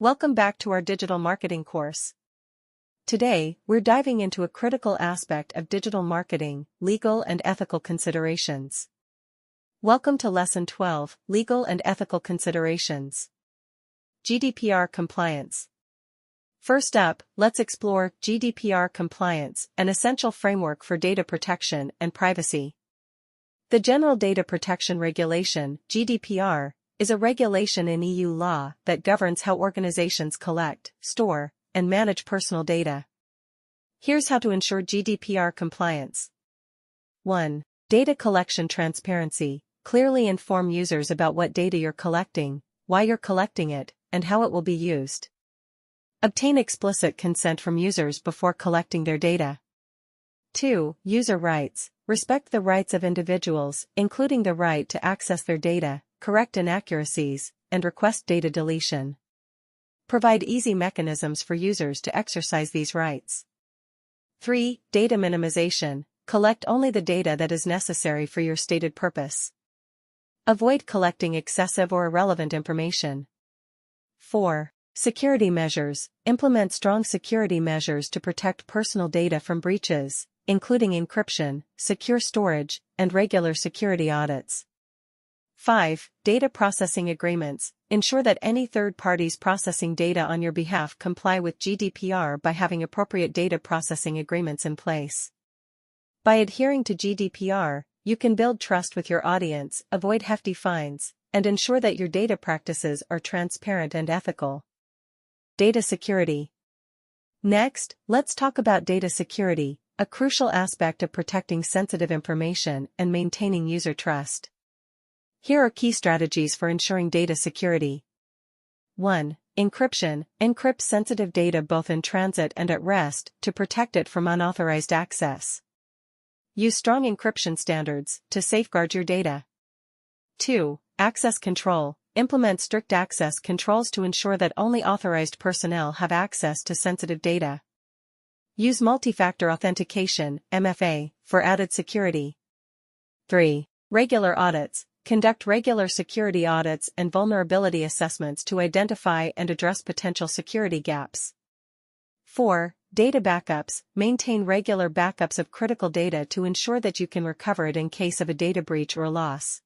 Welcome back to our digital marketing course. Today, we're diving into a critical aspect of digital marketing, legal and ethical considerations. Welcome to Lesson 12, Legal and Ethical Considerations. GDPR Compliance. First up, let's explore GDPR compliance, an essential framework for data protection and privacy. The General Data Protection Regulation, GDPR, is a regulation in EU law that governs how organizations collect, store, and manage personal data. Here's how to ensure GDPR compliance. 1. Data collection transparency. Clearly inform users about what data you're collecting, why you're collecting it, and how it will be used. Obtain explicit consent from users before collecting their data. 2. User rights. Respect the rights of individuals, including the right to access their data, correct inaccuracies, and request data deletion. Provide easy mechanisms for users to exercise these rights. 3. Data minimization. Collect only the data that is necessary for your stated purpose. Avoid collecting excessive or irrelevant information. 4. Security measures. Implement strong security measures to protect personal data from breaches, including encryption, secure storage, and regular security audits. 5. Data processing agreements. Ensure that any third parties processing data on your behalf comply with GDPR by having appropriate data processing agreements in place. By adhering to GDPR, you can build trust with your audience, avoid hefty fines, and ensure that your data practices are transparent and ethical. Data security. Next, let's talk about data security, a crucial aspect of protecting sensitive information and maintaining user trust. Here are key strategies for ensuring data security. 1. Encryption. Encrypt sensitive data both in transit and at rest to protect it from unauthorized access. Use strong encryption standards to safeguard your data. 2. Access control. Implement strict access controls to ensure that only authorized personnel have access to sensitive data. Use multi-factor authentication, MFA, for added security. 3. Regular audits. Conduct regular security audits and vulnerability assessments to identify and address potential security gaps. 4. Data backups. Maintain regular backups of critical data to ensure that you can recover it in case of a data breach or loss.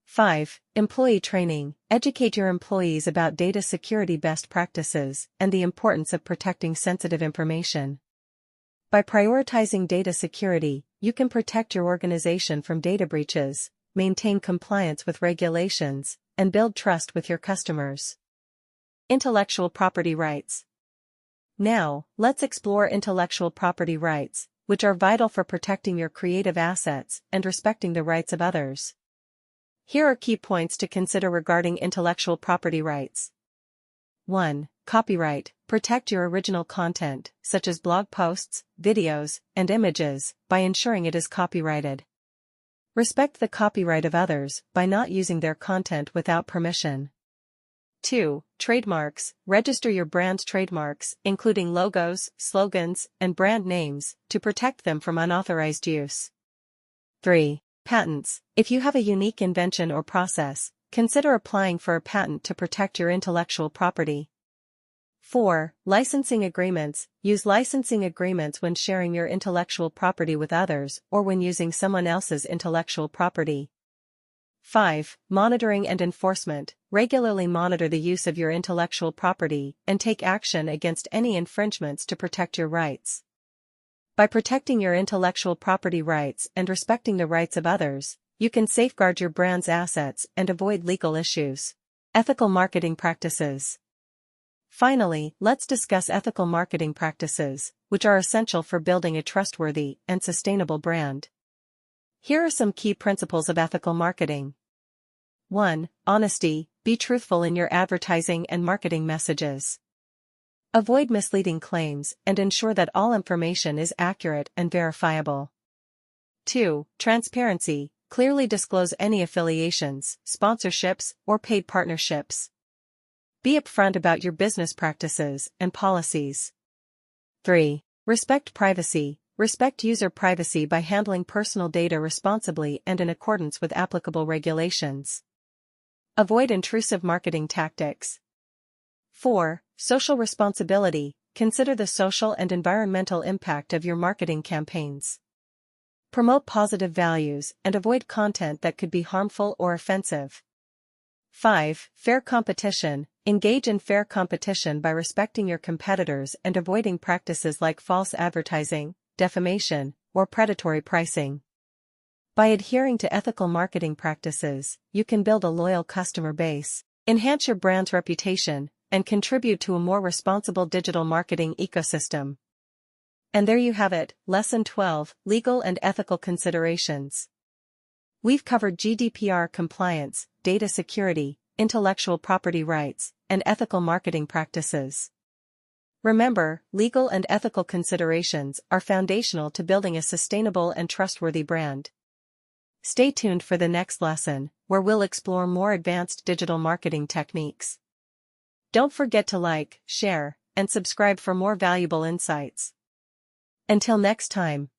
5. Employee training. Educate your employees about data security best practices and the importance of protecting sensitive information. By prioritizing data security, you can protect your organization from data breaches, maintain compliance with regulations, and build trust with your customers. Intellectual property rights. Now, let's explore intellectual property rights, which are vital for protecting your creative assets and respecting the rights of others. Here are key points to consider regarding intellectual property rights. 1. Copyright. Protect your original content, such as blog posts, videos, and images, by ensuring it is copyrighted. Respect the copyright of others by not using their content without permission. 2. Trademarks. Register your brand's trademarks, including logos, slogans, and brand names, to protect them from unauthorized use. 3. Patents. If you have a unique invention or process, consider applying for a patent to protect your intellectual property. 4. Licensing agreements. Use licensing agreements when sharing your intellectual property with others or when using someone else's intellectual property. 5. Monitoring and enforcement. Regularly monitor the use of your intellectual property and take action against any infringements to protect your rights. By protecting your intellectual property rights and respecting the rights of others, you can safeguard your brand's assets and avoid legal issues. Ethical marketing practices. Finally, let's discuss ethical marketing practices, which are essential for building a trustworthy and sustainable brand. Here are some key principles of ethical marketing. 1. Honesty. Be truthful in your advertising and marketing messages. Avoid misleading claims and ensure that all information is accurate and verifiable. 2. Transparency. Clearly disclose any affiliations, sponsorships, or paid partnerships. Be upfront about your business practices and policies. 3. Respect privacy. Respect user privacy by handling personal data responsibly and in accordance with applicable regulations. Avoid intrusive marketing tactics. 4. Social responsibility. Consider the social and environmental impact of your marketing campaigns. Promote positive values and avoid content that could be harmful or offensive. 5. Fair competition. Engage in fair competition by respecting your competitors and avoiding practices like false advertising, defamation, or predatory pricing. By adhering to ethical marketing practices, you can build a loyal customer base, enhance your brand's reputation, and contribute to a more responsible digital marketing ecosystem. And there you have it, Lesson 12, Legal and Ethical Considerations. We've covered GDPR compliance, data security, intellectual property rights, and ethical marketing practices. Remember, legal and ethical considerations are foundational to building a sustainable and trustworthy brand. Stay tuned for the next lesson, where we'll explore more advanced digital marketing techniques. Don't forget to like, share, and subscribe for more valuable insights. Until next time.